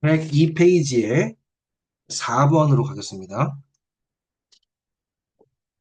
102페이지에 4번으로 가겠습니다.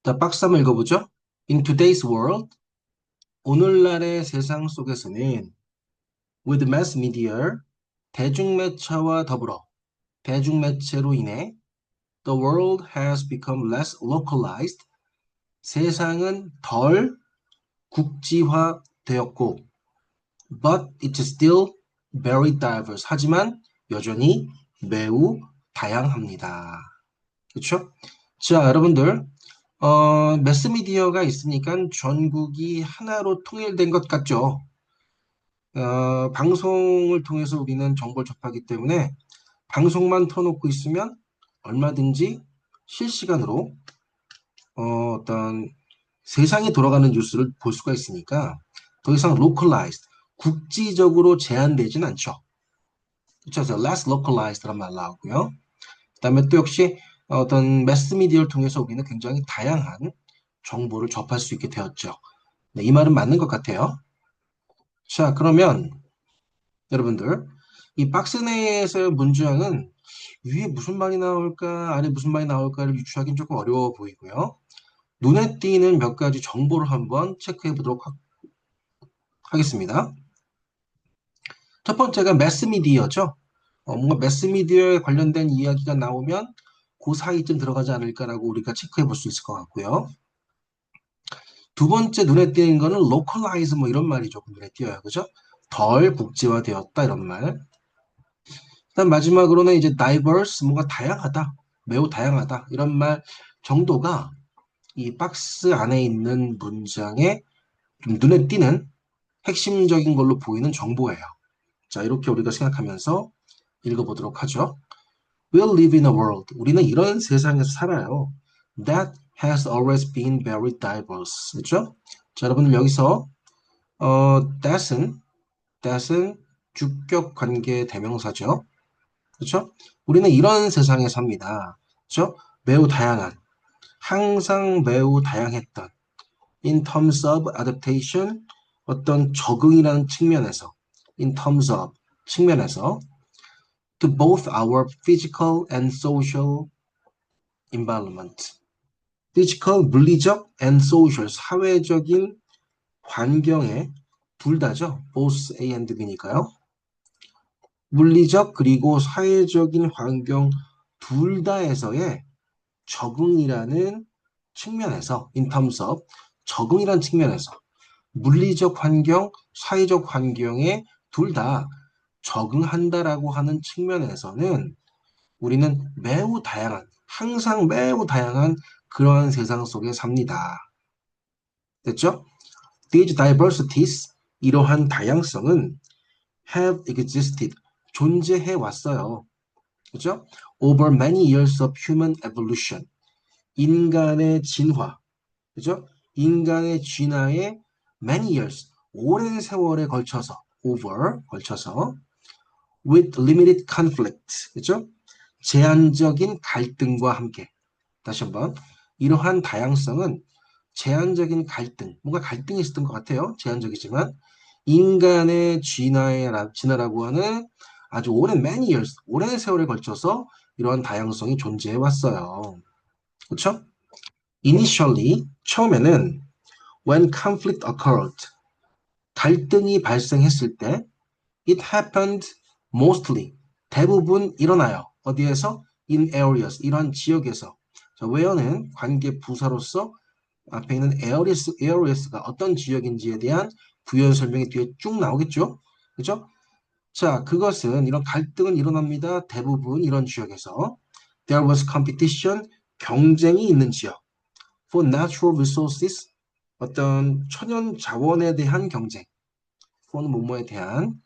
자, 박스 한번 읽어보죠. In today's world, 오늘날의 세상 속에서는 with mass media, 대중매체와 더불어 대중매체로 인해 the world has become less localized, 세상은 덜 국지화되었고 but it's still very diverse, 하지만 여전히 매우 다양합니다. 그렇죠? 자, 여러분들 매스미디어가 있으니까 전국이 하나로 통일된 것 같죠. 방송을 통해서 우리는 정보를 접하기 때문에 방송만 틀어놓고 있으면 얼마든지 실시간으로 어떤 세상에 돌아가는 뉴스를 볼 수가 있으니까 더 이상 localized, 국지적으로 제한되진 않죠. 그렇죠? 그래서 less localized란 말 나오고요. 그다음에 또 역시 어떤 매스미디어를 통해서 우리는 굉장히 다양한 정보를 접할 수 있게 되었죠. 네, 이 말은 맞는 것 같아요. 자, 그러면 여러분들, 이 박스 내에서의 문장은 위에 무슨 말이 나올까, 아래 무슨 말이 나올까를 유추하기는 조금 어려워 보이고요. 눈에 띄는 몇 가지 정보를 한번 체크해 보도록 하겠습니다. 첫 번째가 매스미디어죠. 뭔가 매스미디어에 관련된 이야기가 나오면 그 사이쯤 들어가지 않을까라고 우리가 체크해 볼 수 있을 것 같고요. 두 번째 눈에 띄는 거는 localize 뭐 이런 말이 조금 눈에 띄어요. 그죠? 덜 국지화되었다 이런 말. 그다음 마지막으로는 이제 diverse 뭔가 다양하다. 매우 다양하다. 이런 말 정도가 이 박스 안에 있는 문장에 좀 눈에 띄는 핵심적인 걸로 보이는 정보예요. 자, 이렇게 우리가 생각하면서 읽어보도록 하죠. We'll live in a world. 우리는 이런 세상에서 살아요. That has always been very diverse. 그렇죠? 자, 여러분들 여기서 that은 주격 관계 대명사죠. 그렇죠? 우리는 이런 세상에 삽니다. 그렇죠? 매우 다양한, 항상 매우 다양했던 in terms of adaptation, 어떤 적응이라는 측면에서 in terms of 측면에서 to both our physical and social environment. physical, 물리적 and social, 사회적인 환경에 둘 다죠. both A and B니까요. 물리적 그리고 사회적인 환경 둘 다에서의 적응이라는 측면에서 in terms of 적응이라는 측면에서 물리적 환경, 사회적 환경에 둘 다 적응한다라고 하는 측면에서는 우리는 매우 다양한, 항상 매우 다양한 그러한 세상 속에 삽니다. 됐죠? These diversities, 이러한 다양성은 have existed, 존재해 왔어요. 그죠? Over many years of human evolution, 인간의 진화, 그죠? 인간의 진화에 many years, 오랜 세월에 걸쳐서, over, 걸쳐서, with limited conflict, 그죠? 제한적인 갈등과 함께. 다시 한번, 이러한 다양성은 제한적인 갈등, 뭔가 갈등이 있었던 것 같아요. 제한적이지만, 인간의 진화라고 하는 아주 오랜 many years, 오랜 세월에 걸쳐서 이러한 다양성이 존재해 왔어요. 그렇죠? Initially, 처음에는 when conflict occurred, 갈등이 발생했을 때 it happened mostly, 대부분 일어나요. 어디에서? in areas, 이러한 지역에서. 자, where는 관계 부사로서 앞에 있는 areas가 어떤 지역인지에 대한 부연 설명이 뒤에 쭉 나오겠죠? 그죠? 자, 그것은 이런 갈등은 일어납니다. 대부분 이런 지역에서 there was competition, 경쟁이 있는 지역. for natural resources, 어떤 천연 자원에 대한 경쟁. for는 뭐뭐에 대한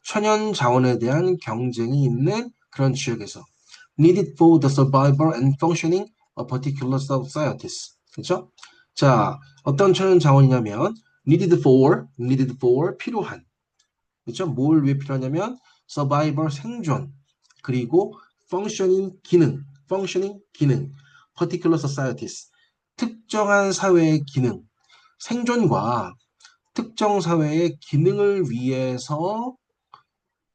천연 자원에 대한 경쟁이 있는 그런 지역에서 needed for the survival and functioning of particular societies. 그렇죠? 자, 어떤 천연 자원이냐면 needed for 필요한. 그렇죠? 뭘 왜 필요하냐면 survival 생존 그리고 functioning 기능 particular societies 특정한 사회의 기능 생존과 특정 사회의 기능을 위해서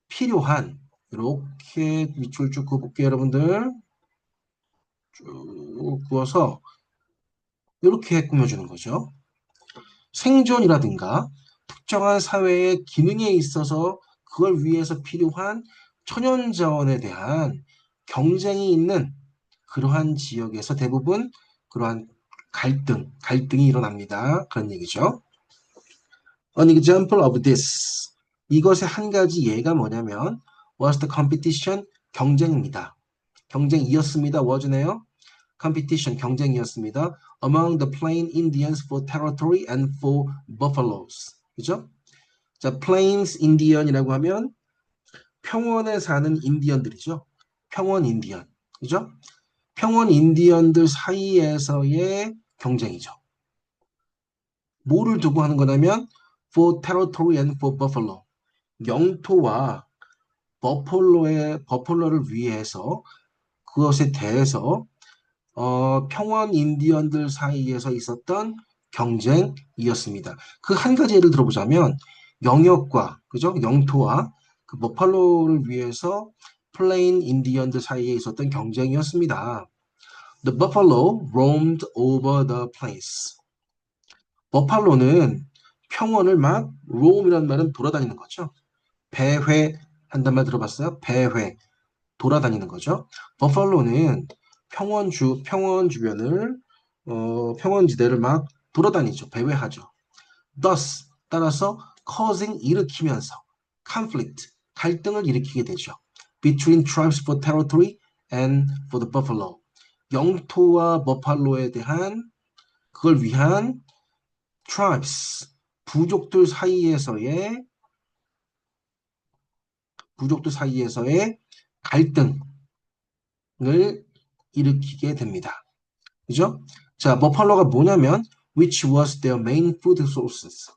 필요한 이렇게 밑줄 쭉 그어볼게요, 여러분들. 쭉 그어서 이렇게 꾸며주는 거죠. 생존이라든가 특정한 사회의 기능에 있어서 그걸 위해서 필요한 천연자원에 대한 경쟁이 있는 그러한 지역에서 대부분 그러한 갈등이 일어납니다. 그런 얘기죠. An example of this. 이것의 한 가지 예가 뭐냐면 was the competition, 경쟁입니다. 경쟁이었습니다. was네요. competition, 경쟁이었습니다. among the plain Indians for territory and for buffaloes. 그죠? 자, plains Indian이라고 하면 평원에 사는 인디언들이죠. 평원 인디언. 그죠? 평원 인디언들 사이에서의 경쟁이죠. 뭐를 두고 하는 거냐면 for territory and for buffalo. 영토와 버펄로를 위해서 그것에 대해서 평원 인디언들 사이에서 있었던 경쟁이었습니다. 그 한 가지 예를 들어보자면 영역과 그죠? 영토와 그 버팔로를 위해서 플레인 인디언들 사이에 있었던 경쟁이었습니다. The buffalo roamed over the place. 버팔로는 평원을 막 roam이라는 말은 돌아다니는 거죠. 배회한단 말 들어봤어요? 배회. 돌아다니는 거죠. 버팔로는 평원 주변을 평원지대를 막 돌아다니죠. 배회하죠. Thus 따라서 causing 일으키면서 conflict 갈등을 일으키게 되죠. Between tribes for territory and for the buffalo. 영토와 버팔로에 대한 그걸 위한 tribes 부족들 사이에서의 갈등 을 일으키게 됩니다. 그죠? 자, 버팔로가 뭐냐면 which was their main food sources.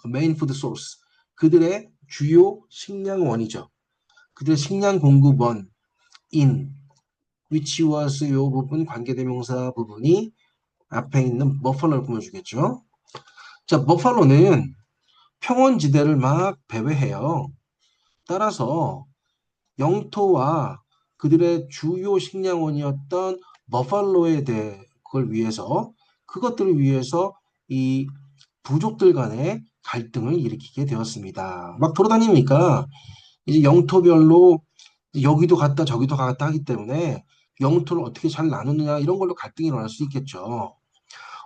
main food source. 그들의 주요 식량원이죠. 그들의 식량 공급원 in which was 요 부분 관계대명사 부분이 앞에 있는 버팔로를 꾸며주겠죠. 자, 버팔로는 평원지대를 막 배회해요. 따라서 영토와 그들의 주요 식량원이었던 버팔로에 대해 그것들을 위해서 이 부족들 간의 갈등을 일으키게 되었습니다. 막 돌아다니니까 이제 영토별로 여기도 갔다 저기도 갔다 하기 때문에 영토를 어떻게 잘 나누느냐 이런 걸로 갈등이 일어날 수 있겠죠.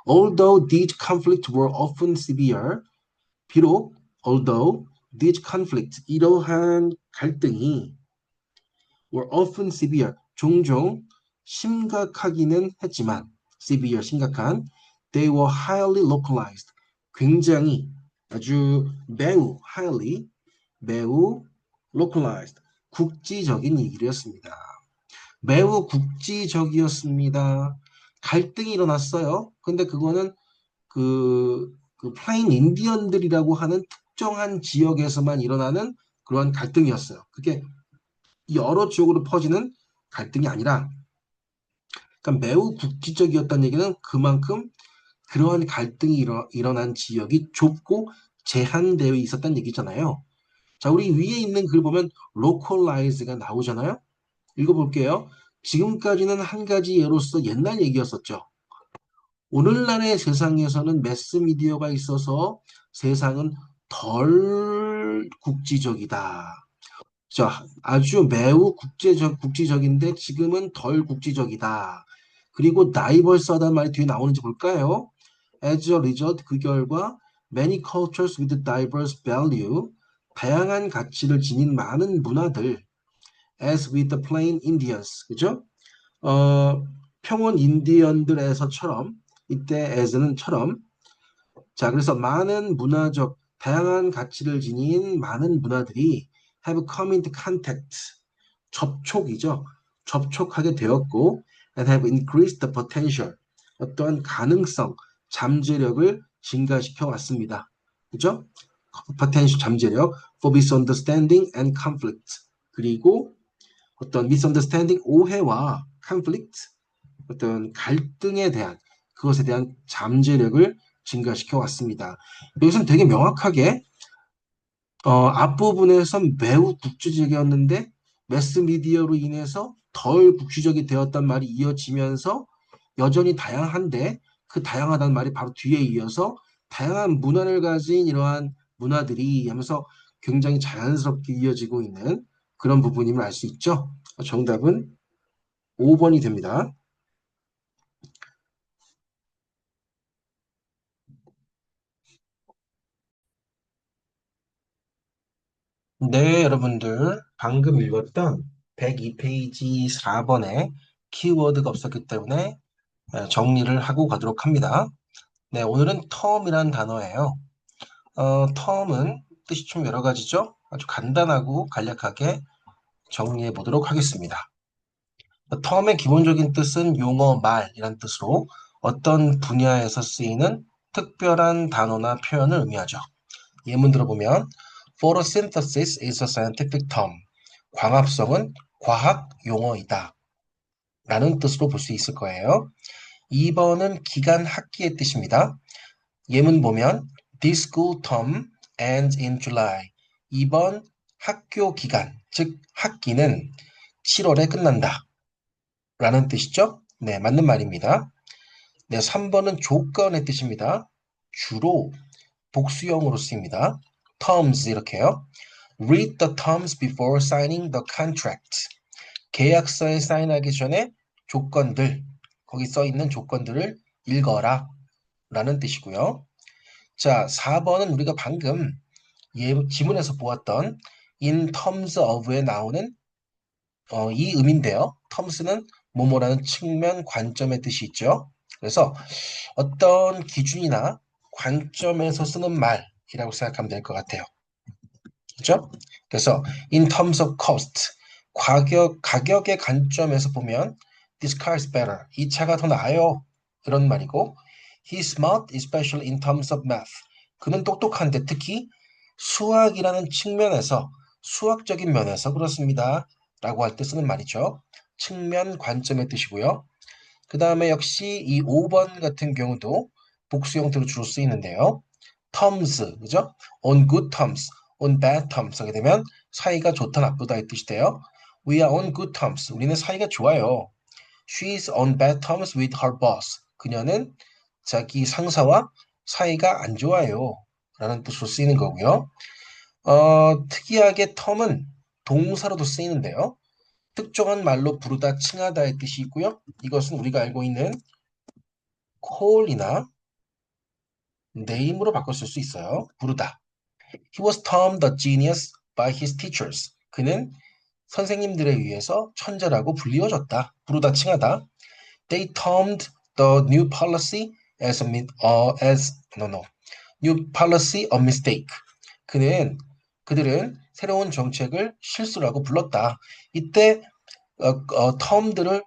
Although these conflicts were often severe, 비록 although these conflicts 이러한 갈등이 were often severe. 종종 심각하기는 했지만 severe 심각한 they were highly localized. 굉장히 아주 매우 localized. 국지적인 얘기였습니다. 매우 국지적이었습니다. 갈등이 일어났어요. 근데 그거는 그 플레인 인디언들이라고 하는 특정한 지역에서만 일어나는 그러한 갈등이었어요. 그게 여러 지역으로 퍼지는 갈등이 아니라 그러니까 매우 국지적이었다는 얘기는 그만큼 그러한 갈등이 일어난 지역이 좁고 제한되어 있었다는 얘기잖아요. 자, 우리 위에 있는 글 보면 localize가 나오잖아요. 읽어볼게요. 지금까지는 한 가지 예로서 옛날 얘기였었죠. 오늘날의 세상에서는 매스미디어가 있어서 세상은 덜 국지적이다. 자, 아주 매우 국지적인데 지금은 덜 국지적이다. 그리고 다이버스하다는 말이 뒤에 나오는지 볼까요? As a result, 그 결과 many cultures with diverse value, 다양한 가치를 지닌 많은 문화들, as with the plain Indians, 그죠? 평원 인디언들에서처럼, 이때 as는처럼, 자, 그래서 다양한 가치를 지닌 많은 문화들이 have come into contact, 접촉하게 되었고, and have increased the potential, 어떠한 가능성, 잠재력을 증가시켜 왔습니다. 그죠? potential, 잠재력, for misunderstanding and conflict. 그리고 어떤 misunderstanding, 오해와 conflict, 어떤 그것에 대한 잠재력을 증가시켜 왔습니다. 여기서는 되게 명확하게 앞부분에선 매우 국지적이었는데 매스미디어로 인해서 덜 국시적이 되었단 말이 이어지면서 여전히 다양한데 그 다양하다는 말이 바로 뒤에 이어서 다양한 문화를 가진 이러한 문화들이 하면서 굉장히 자연스럽게 이어지고 있는 그런 부분임을 알 수 있죠. 정답은 5번이 됩니다. 네, 여러분들 방금 읽었던 102페이지 4번에 키워드가 없었기 때문에 정리를 하고 가도록 합니다. 네, 오늘은 텀이란 단어예요. 텀은 뜻이 좀 여러 가지죠. 아주 간단하고 간략하게 정리해 보도록 하겠습니다. 텀의 기본적인 뜻은 용어, 말이란 뜻으로 어떤 분야에서 쓰이는 특별한 단어나 표현을 의미하죠. 예문 들어보면 Photosynthesis is a scientific term. 광합성은 과학 용어이다. 라는 뜻으로 볼 수 있을 거예요. 2번은 기간 학기의 뜻입니다. 예문 보면 This school term ends in July. 이번 학교 기간, 즉 학기는 7월에 끝난다. 라는 뜻이죠. 네, 맞는 말입니다. 네, 3번은 조건의 뜻입니다. 주로 복수형으로 쓰입니다. terms 이렇게요. Read the terms before signing the contract. 계약서에 사인하기 전에 조건들, 거기 써 있는 조건들을 읽어라 라는 뜻이고요. 자, 4번은 우리가 방금 지문에서 보았던 in terms of에 나오는 이 의미인데요. terms는 뭐뭐라는 측면, 관점의 뜻이 있죠. 그래서 어떤 기준이나 관점에서 쓰는 말이라고 생각하면 될 것 같아요. 그렇죠? 그래서 in terms of cost, 가격의 관점에서 보면 this car is better. 이 차가 더 나아요. 이런 말이고 he's smart, especially in terms of math. 그는 똑똑한데 특히 수학이라는 측면에서 수학적인 면에서 그렇습니다. 라고 할 때 쓰는 말이죠. 측면, 관점의 뜻이고요. 그 다음에 역시 이 5번 같은 경우도 복수 형태로 주로 쓰이는데요. terms, 그죠? on good terms, on bad terms 하게 되면 사이가 좋다, 나쁘다 이 뜻이 돼요. We are on good terms. 우리는 사이가 좋아요. She's on bad terms with her boss. 그녀는 자기 상사와 사이가 안 좋아요. 라는 뜻으로 쓰이는 거고요. 특이하게 term은 동사로도 쓰이는데요. 특정한 말로 부르다, 칭하다의 뜻이 있고요. 이것은 우리가 알고 있는 call이나 name으로 바꿔 쓸 수 있어요. 부르다. He was termed a genius by his teachers. 그는 선생님들에 의해서 천재라고 불리워졌다. 부르다, 칭하다. They termed the new policy as new policy a mistake. 그들은 새로운 정책을 실수라고 불렀다. 이때 term들을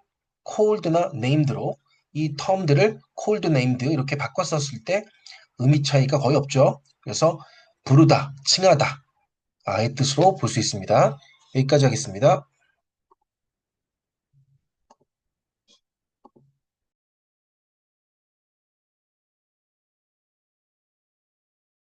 colled나 named로 이 term들을 cold, named 이렇게 바꿔 썼을 때 의미 차이가 거의 없죠. 그래서 부르다, 칭하다 의 뜻으로 볼 수 있습니다. 여기까지 하겠습니다.